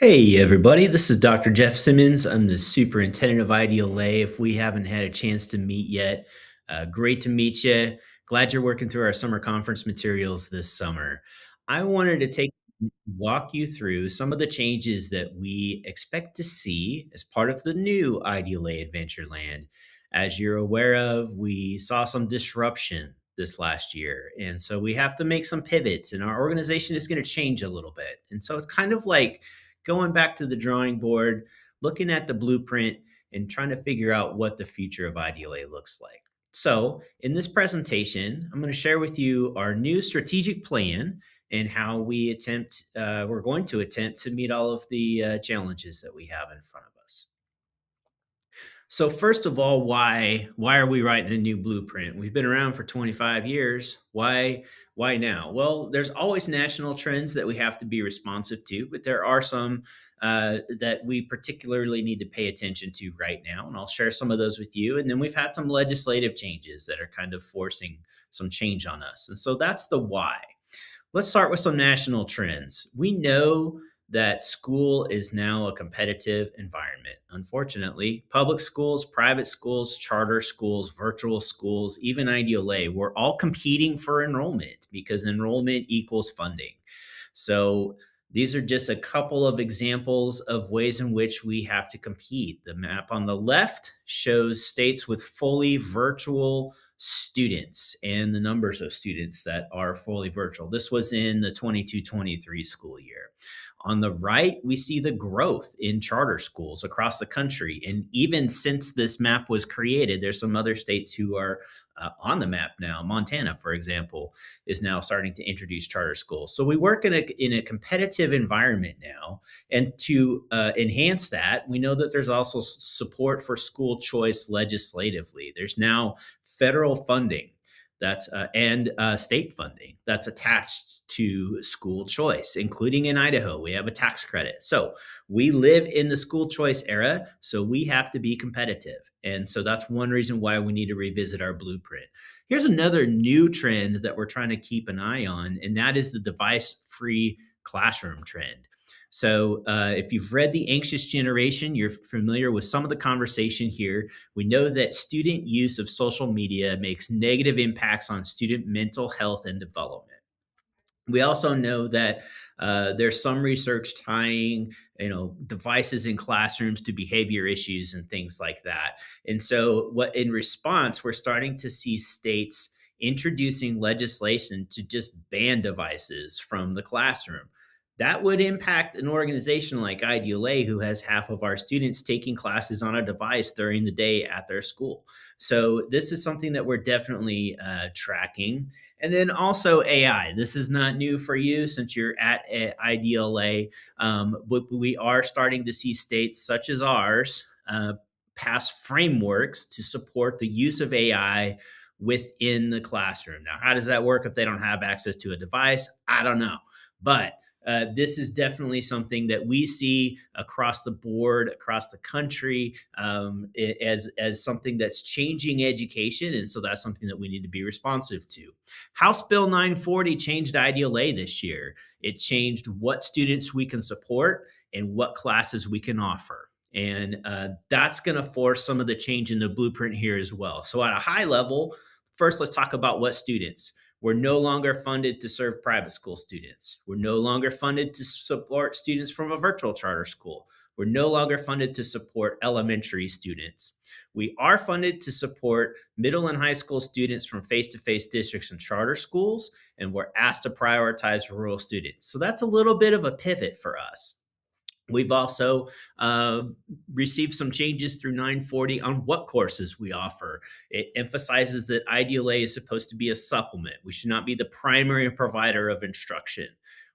Hey, everybody, this is Dr. Jeff Simmons. I'm the superintendent of IDLA. If we haven't had a chance to meet yet, great to meet you. Glad you're working through our summer conference materials this summer. I wanted to walk you through some of the changes that we expect to see as part of the new IDLA Adventureland. As you're aware of, we saw some disruption this last year. And so we have to make some pivots, and our organization is going to change a little bit. And so it's kind of like going back to the drawing board, looking at the blueprint, and trying to figure out what the future of IDLA looks like. So, in this presentation, I'm going to share with you our new strategic plan and how we're going to attempt to meet all of the challenges that we have in front of us. So first of all, why are we writing a new blueprint? We've been around for 25 years. Why now? Well, there's always national trends that we have to be responsive to, but there are some that we particularly need to pay attention to right now, and I'll share some of those with you. And then we've had some legislative changes that are kind of forcing some change on us, and so that's the why. Let's start with some national trends. We know that school is now a competitive environment. Unfortunately, public schools, private schools, charter schools, virtual schools, even IDLA, we're all competing for enrollment because enrollment equals funding. So these are just a couple of examples of ways in which we have to compete. The map on the left shows states with fully virtual students and the numbers of students that are fully virtual. This was in the 22-23 school year. On the right, we see the growth in charter schools across the country. And even since this map was created, there's some other states who are on the map now. Montana, for example, is now starting to introduce charter schools. So we work in a competitive environment now. And to enhance that, we know that there's also support for school choice legislatively. There's now federal funding and state funding that's attached to school choice, including in Idaho. We have a tax credit. So we live in the school choice era, so we have to be competitive. And so that's one reason why we need to revisit our blueprint. Here's another new trend that we're trying to keep an eye on, and that is the device free classroom trend. So, if you've read The Anxious Generation, you're familiar with some of the conversation here. We know that student use of social media makes negative impacts on student mental health and development. We also know that there's some research tying, devices in classrooms to behavior issues and things like that. And so, what in response, we're starting to see states introducing legislation to just ban devices from the classroom. That would impact an organization like IDLA, who has half of our students taking classes on a device during the day at their school. So, this is something that we're definitely tracking. And then also AI. This is not new for you since you're at IDLA, but we are starting to see states such as ours pass frameworks to support the use of AI within the classroom. Now, how does that work if they don't have access to a device? I don't know. But this is definitely something that we see across the board, across the country, as something that's changing education, and so that's something that we need to be responsive to. House Bill 940 changed IDLA this year. It changed what students we can support and what classes we can offer. And that's going to force some of the change in the blueprint here as well. So, at a high level, first, let's talk about what students. We're no longer funded to serve private school students. We're no longer funded to support students from a virtual charter school. We're no longer funded to support elementary students. We are funded to support middle and high school students from face to face districts and charter schools, and we're asked to prioritize rural students. So that's a little bit of a pivot for us. We've also received some changes through 940 on what courses we offer. It emphasizes that IDLA is supposed to be a supplement. We should not be the primary provider of instruction.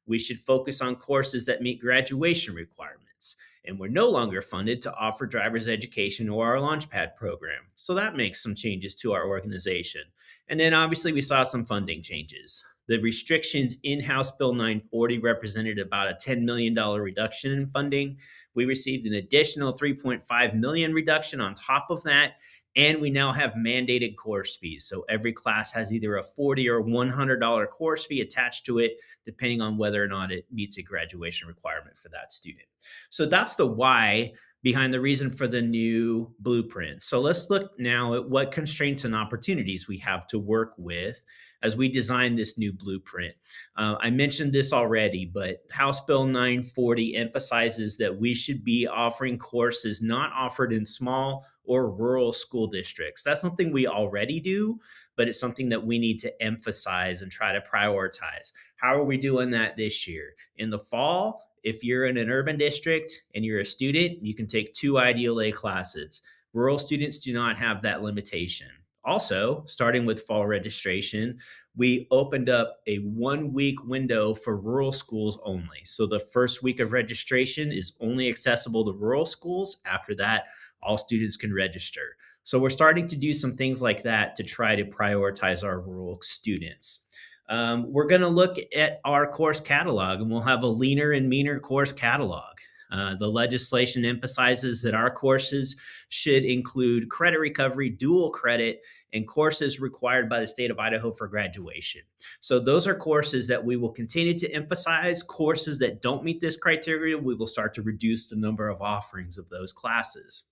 We should focus on courses that meet graduation requirements. And we're no longer funded to offer driver's education or our Launchpad program. So that makes some changes to our organization. And then obviously we saw some funding changes. The restrictions in House Bill 940 represented about a $10 million reduction in funding. We received an additional $3.5 million reduction on top of that. And we now have mandated course fees. So every class has either a $40 or $100 course fee attached to it, depending on whether or not it meets a graduation requirement for that student. So that's the why behind the reason for the new blueprint. So let's look now at what constraints and opportunities we have to work with as we design this new blueprint. I mentioned this already, but House Bill 940 emphasizes that we should be offering courses not offered in small or rural school districts. That's something we already do, but it's something that we need to emphasize and try to prioritize. How are we doing that this year? In the fall, if you're in an urban district and you're a student, you can take 2 IDLA classes. Rural students do not have that limitation. Also, starting with fall registration, we opened up a 1 week window for rural schools only. So the first week of registration is only accessible to rural schools. After that, all students can register. So we're starting to do some things like that to try to prioritize our rural students. We're going to look at our course catalog, and we'll have a leaner and meaner course catalog. The legislation emphasizes that our courses should include credit recovery, dual credit, and courses required by the state of Idaho for graduation. So those are courses that we will continue to emphasize. Courses that don't meet this criteria, we will start to reduce the number of offerings of those classes.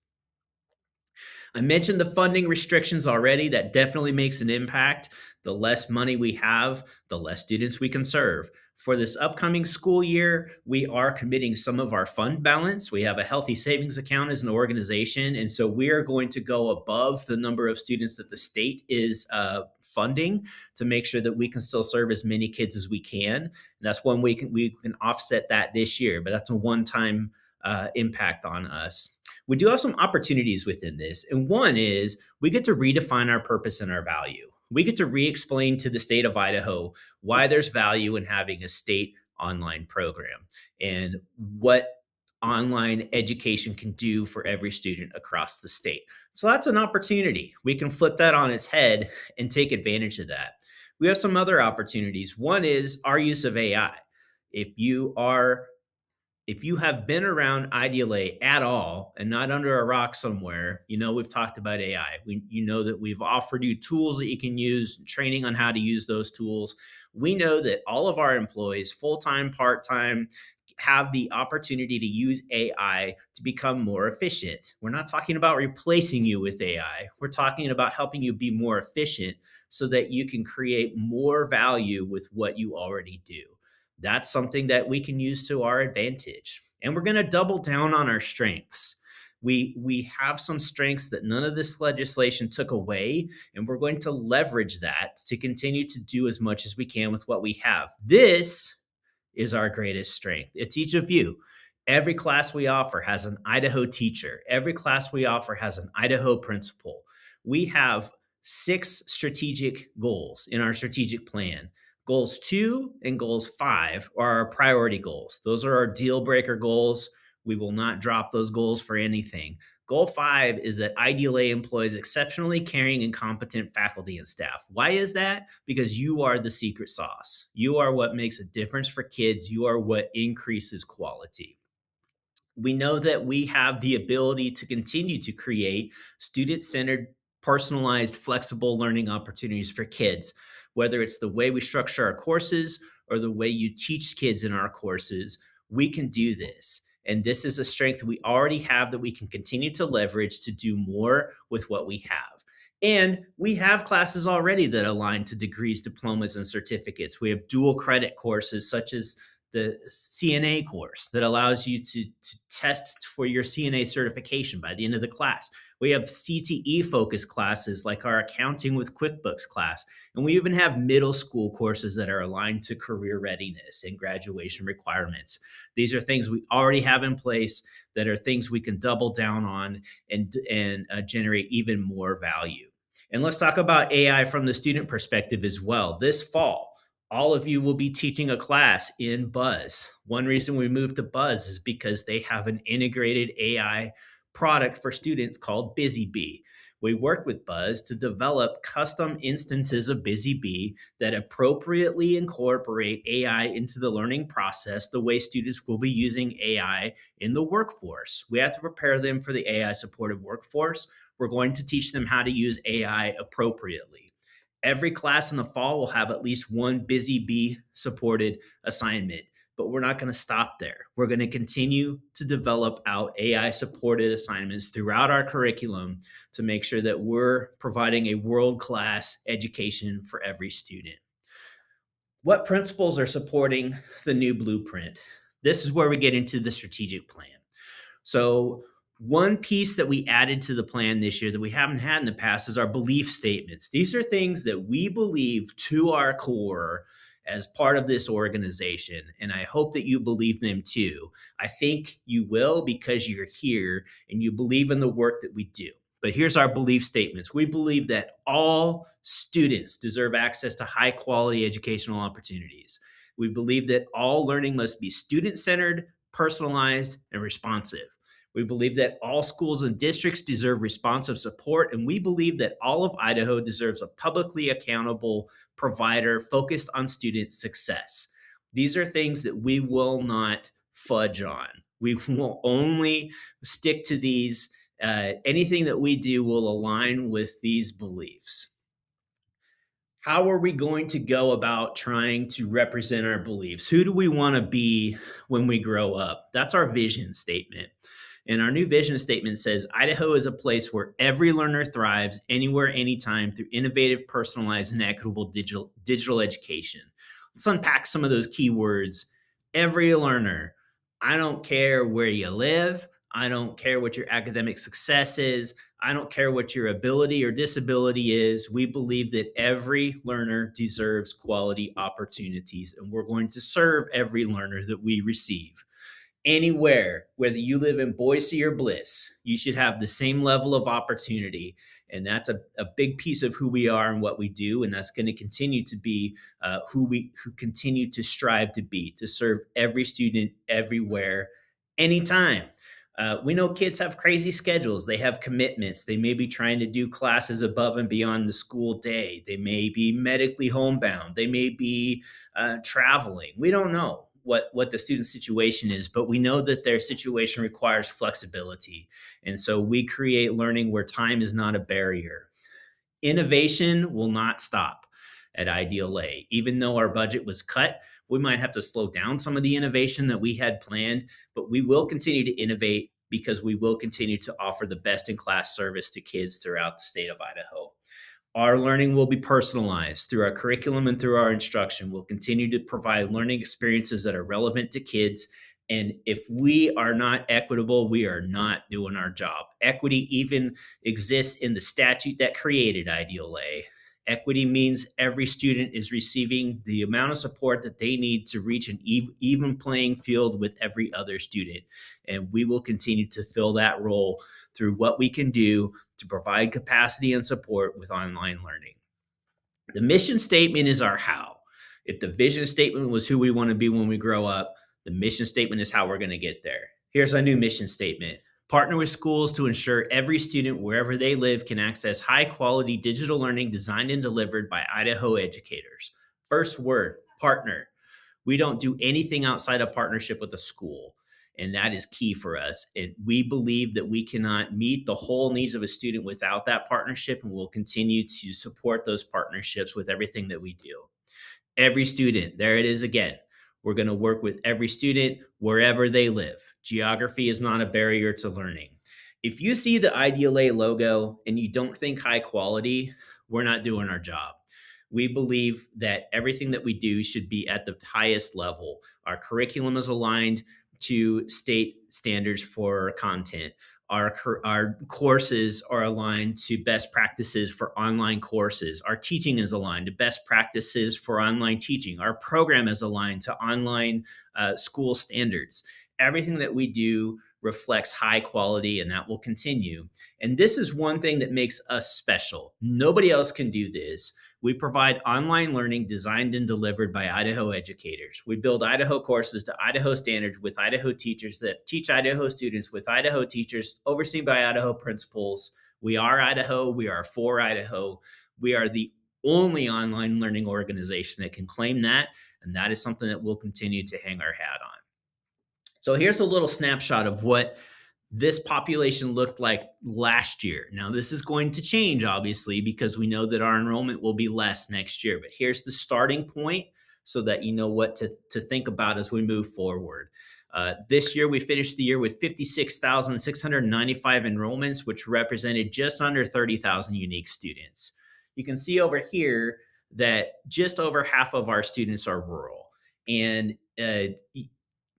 I mentioned the funding restrictions already. That definitely makes an impact. The less money we have, the less students we can serve. For this upcoming school year, we are committing some of our fund balance. We have a healthy savings account as an organization. And so we are going to go above the number of students that the state is funding to make sure that we can still serve as many kids as we can. And that's one way we can offset that this year, but that's a one-time impact on us. We do have some opportunities within this. And one is we get to redefine our purpose and our value. We get to re-explain to the state of Idaho why there's value in having a state online program and what online education can do for every student across the state. So that's an opportunity. We can flip that on its head and take advantage of that. We have some other opportunities. One is our use of AI. If you have been around IDLA at all and not under a rock somewhere, you know we've talked about AI. You know that we've offered you tools that you can use, training on how to use those tools. We know that all of our employees, full-time, part-time, have the opportunity to use AI to become more efficient. We're not talking about replacing you with AI. We're talking about helping you be more efficient so that you can create more value with what you already do. That's something that we can use to our advantage. And we're going to double down on our strengths. We have some strengths that none of this legislation took away, and we're going to leverage that to continue to do as much as we can with what we have. This is our greatest strength. It's each of you. Every class we offer has an Idaho teacher. Every class we offer has an Idaho principal. We have 6 strategic goals in our strategic plan. Goals 2 and goals 5 are our priority goals. Those are our deal breaker goals. We will not drop those goals for anything. Goal 5 is that IDLA employs exceptionally caring and competent faculty and staff. Why is that? Because you are the secret sauce. You are what makes a difference for kids. You are what increases quality. We know that we have the ability to continue to create student-centered, personalized, flexible learning opportunities for kids, whether it's the way we structure our courses or the way you teach kids in our courses. We can do this. And this is a strength we already have that we can continue to leverage to do more with what we have. And we have classes already that align to degrees, diplomas, and certificates. We have dual credit courses such as the CNA course that allows you to test for your CNA certification by the end of the class. We have CTE focused classes like our accounting with QuickBooks class. And we even have middle school courses that are aligned to career readiness and graduation requirements. These are things we already have in place that are things we can double down on and generate even more value. And let's talk about AI from the student perspective as well. This fall, all of you will be teaching a class in Buzz. One reason we moved to Buzz is because they have an integrated AI product for students called BusyBee. We worked with Buzz to develop custom instances of BusyBee that appropriately incorporate AI into the learning process the way students will be using AI in the workforce. We have to prepare them for the AI supported workforce. We're going to teach them how to use AI appropriately. Every class in the fall will have at least one Busy Bee supported assignment, but we're not going to stop there. We're going to continue to develop out AI supported assignments throughout our curriculum to make sure that we're providing a world class education for every student. What principles are supporting the new blueprint? This is where we get into the strategic plan. So, one piece that we added to the plan this year that we haven't had in the past is our belief statements. These are things that we believe to our core as part of this organization. And I hope that you believe them too. I think you will because you're here and you believe in the work that we do. But here's our belief statements. We believe that all students deserve access to high quality educational opportunities. We believe that all learning must be student centered, personalized, and responsive. We believe that all schools and districts deserve responsive support, and we believe that all of Idaho deserves a publicly accountable provider focused on student success. These are things that we will not fudge on. We will only stick to these. Anything that we do will align with these beliefs. How are we going to go about trying to represent our beliefs? Who do we want to be when we grow up? That's our vision statement. And our new vision statement says Idaho is a place where every learner thrives anywhere, anytime through innovative, personalized, and equitable digital education. Let's unpack some of those key words. Every learner. I don't care where you live. I don't care what your academic success is. I don't care what your ability or disability is. We believe that every learner deserves quality opportunities, and we're going to serve every learner that we receive. Anywhere, whether you live in Boise or Bliss, you should have the same level of opportunity. And that's a big piece of who we are and what we do. And that's going to continue to be who continue to strive to be, to serve every student everywhere, anytime. We know kids have crazy schedules. They have commitments. They may be trying to do classes above and beyond the school day. They may be medically homebound. They may be traveling. We don't know what the student situation is, but we know that their situation requires flexibility. And so we create learning where time is not a barrier. Innovation will not stop at Ideal A. Even though our budget was cut, we might have to slow down some of the innovation that we had planned, but we will continue to innovate because we will continue to offer the best in class service to kids throughout the state of Idaho. Our learning will be personalized through our curriculum and through our instruction. We'll continue to provide learning experiences that are relevant to kids. And if we are not equitable, we are not doing our job. Equity even exists in the statute that created Ideal A. Equity means every student is receiving the amount of support that they need to reach an even playing field with every other student. And we will continue to fill that role through what we can do to provide capacity and support with online learning. The mission statement is our how. If the vision statement was who we want to be when we grow up, the mission statement is how we're going to get there. Here's our new mission statement. Partner with schools to ensure every student, wherever they live, can access high-quality digital learning designed and delivered by Idaho educators. First word, partner. We don't do anything outside of partnership with a school, and that is key for us. And we believe that we cannot meet the whole needs of a student without that partnership, and we'll continue to support those partnerships with everything that we do. Every student, there it is again. We're going to work with every student wherever they live. Geography is not a barrier to learning. If you see the Ideal A logo and you don't think high quality, we're not doing our job. We believe that everything that we do should be at the highest level. Our curriculum is aligned to state standards for content. Our courses are aligned to best practices for online courses. Our teaching is aligned to best practices for online teaching. Our program is aligned to online school standards. Everything that we do reflects high quality, and that will continue. And this is one thing that makes us special. Nobody else can do this. We provide online learning designed and delivered by Idaho educators. We build Idaho courses to Idaho standards with Idaho teachers that teach Idaho students with Idaho teachers overseen by Idaho principals. We are Idaho. We are for Idaho. We are the only online learning organization that can claim that, and that is something that we'll continue to hang our hat on. So here's a little snapshot of what this population looked like last year. Now, this is going to change, obviously, because we know that our enrollment will be less next year. But here's the starting point so that you know what to think about as we move forward. This year, we finished the year with 56,695 enrollments, which represented just under 30,000 unique students. You can see over here that just over half of our students are rural. And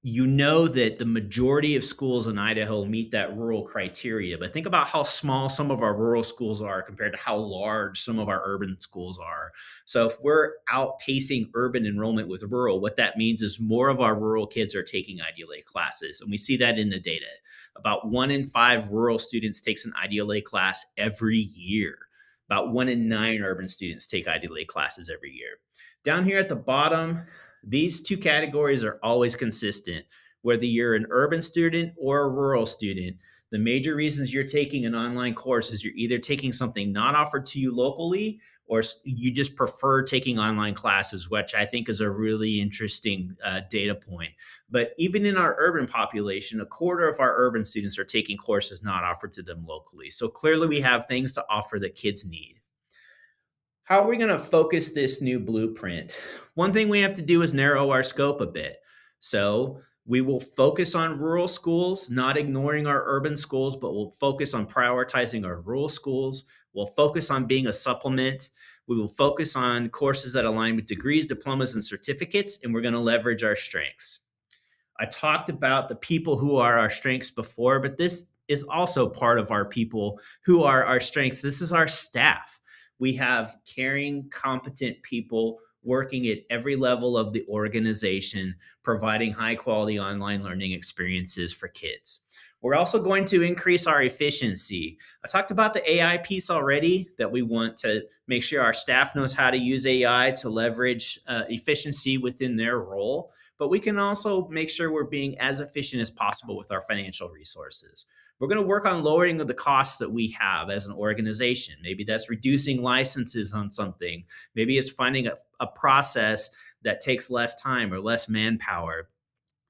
you know that the majority of schools in Idaho meet that rural criteria, but think about how small some of our rural schools are compared to how large some of our urban schools are. So if we're outpacing urban enrollment with rural, what that means is more of our rural kids are taking IDLA classes. And we see that in the data. About 1 in 5 rural students takes an IDLA class every year. About 1 in 9 urban students take IDLA classes every year. Down here at the bottom, these two categories are always consistent. Whether you're an urban student or a rural student, the major reasons you're taking an online course is you're either taking something not offered to you locally or you just prefer taking online classes, which I think is a really interesting data point. But even in our urban population, a quarter of our urban students are taking courses not offered to them locally. So clearly we have things to offer that kids need. How are we going to focus this new blueprint? One thing we have to do is narrow our scope a bit. So we will focus on rural schools, not ignoring our urban schools, but we'll focus on prioritizing our rural schools. We'll focus on being a supplement. We will focus on courses that align with degrees, diplomas, and certificates, and we're going to leverage our strengths. I talked about the people who are our strengths before, but this is also part of our people who are our strengths. This is our staff. We have caring, competent people working at every level of the organization, providing high quality online learning experiences for kids. We're also going to increase our efficiency. I talked about the AI piece already, that we want to make sure our staff knows how to use AI to leverage efficiency within their role, but we can also make sure we're being as efficient as possible with our financial resources. We're going to work on lowering the costs that we have as an organization. Maybe that's reducing licenses on something. Maybe it's finding a process that takes less time or less manpower.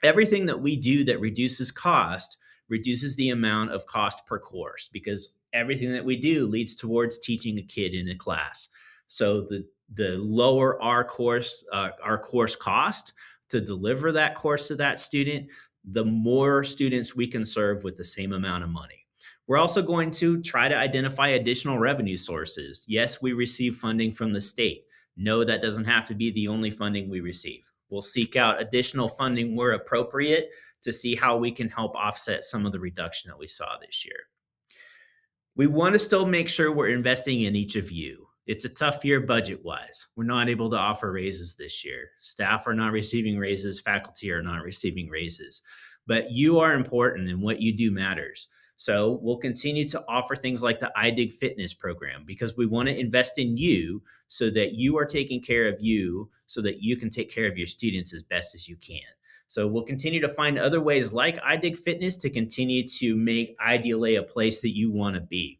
Everything that we do that reduces cost reduces the amount of cost per course, because everything that we do leads towards teaching a kid in a class. So the lower our course cost to deliver that course to that student, the more students we can serve with the same amount of money. We're also going to try to identify additional revenue sources. Yes, we receive funding from the state. No, that doesn't have to be the only funding we receive. We'll seek out additional funding where appropriate to see how we can help offset some of the reduction that we saw this year. We want to still make sure we're investing in each of you. It's a tough year budget-wise. We're not able to offer raises this year. Staff are not receiving raises. Faculty are not receiving raises. But you are important, and what you do matters. So we'll continue to offer things like the iDig Fitness program, because we want to invest in you so that you are taking care of you, so that you can take care of your students as best as you can. So we'll continue to find other ways like iDig Fitness to continue to make IDLA a place that you want to be.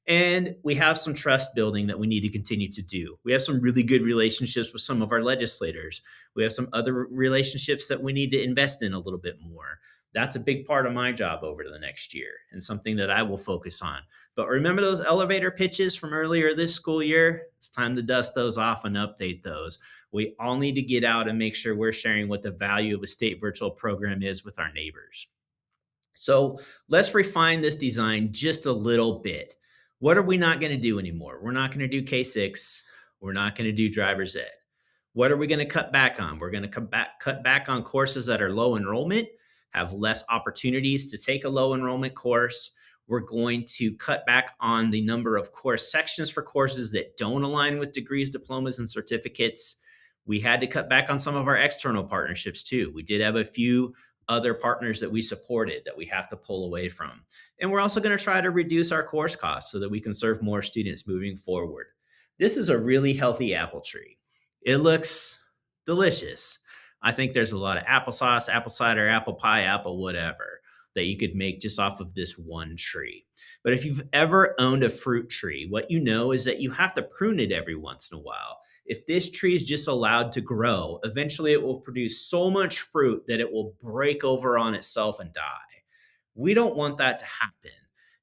And we have some trust building that we need to continue to do. We have some really good relationships with some of our legislators. We have some other relationships that we need to invest in a little bit more. That's a big part of my job over the next year and something that I will focus on. But remember those elevator pitches from earlier this school year? It's time to dust those off and update those. We all need to get out and make sure we're sharing what the value of a state virtual program is with our neighbors. So let's refine this design just a little bit. What are we not going to do anymore? We're not going to do K6. We're not going to do driver's ed. What are we going to cut back on? We're going to cut back on courses that are low enrollment, have less opportunities to take a low enrollment course. We're going to cut back on the number of course sections for courses that don't align with degrees, diplomas, and certificates. We had to cut back on some of our external partnerships too. We did have a few other partners that we supported that we have to pull away from. And we're also going to try to reduce our course costs so that we can serve more students moving forward. This is a really healthy apple tree. It looks delicious. I think there's a lot of applesauce, apple cider, apple pie, apple whatever that you could make just off of this one tree. But if you've ever owned a fruit tree, what you know is that you have to prune it every once in a while. If this tree is just allowed to grow, eventually it will produce so much fruit that it will break over on itself and die. We don't want that to happen.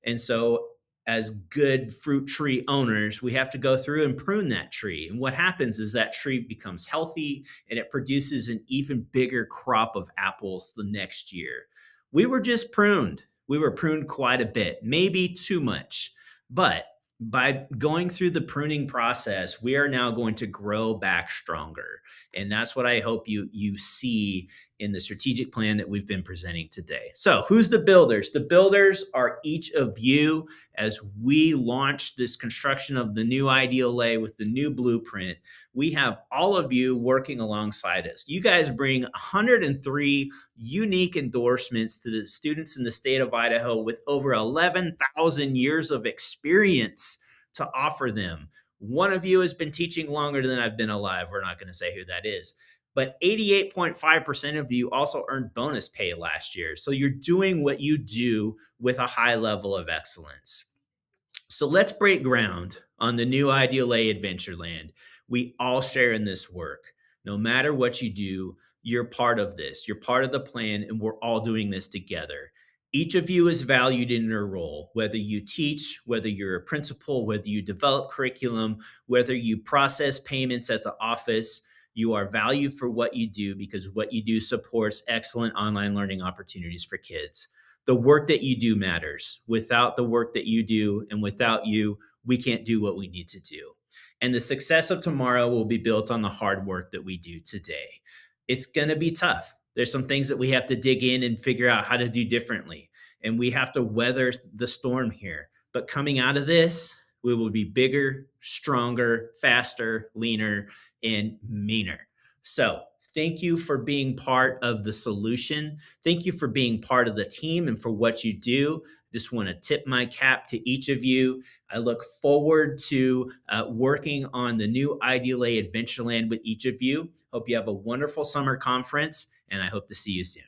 And so, as good fruit tree owners, we have to go through and prune that tree. And what happens is that tree becomes healthy and it produces an even bigger crop of apples the next year. We were just pruned. We were pruned quite a bit, maybe too much. But by going through the pruning process, we are now going to grow back stronger. And that's what I hope you see in the strategic plan that we've been presenting today. So, who's the builders? The builders are each of you as we launch this construction of the new ideal lay with the new blueprint. We have all of you working alongside us. You guys bring 103 unique endorsements to the students in the state of Idaho with over 11,000 years of experience to offer them. One of you has been teaching longer than I've been alive. We're not going to say who that is. But 88.5% of you also earned bonus pay last year. So you're doing what you do with a high level of excellence. So let's break ground on the new Ideal A Adventureland. We all share in this work. No matter what you do, you're part of this. You're part of the plan, and we're all doing this together. Each of you is valued in your role, whether you teach, whether you're a principal, whether you develop curriculum, whether you process payments at the office. You are valued for what you do because what you do supports excellent online learning opportunities for kids. The work that you do matters. Without the work that you do and without you, we can't do what we need to do. And the success of tomorrow will be built on the hard work that we do today. It's going to be tough. There's some things that we have to dig in and figure out how to do differently. And we have to weather the storm here. But coming out of this, we will be bigger, stronger, faster, leaner, and meaner. So, thank you for being part of the solution. Thank you for being part of the team and for what you do. Just want to tip my cap to each of you. I look forward to working on the new Ideal A Adventureland with each of you. Hope you have a wonderful summer conference, and I hope to see you soon.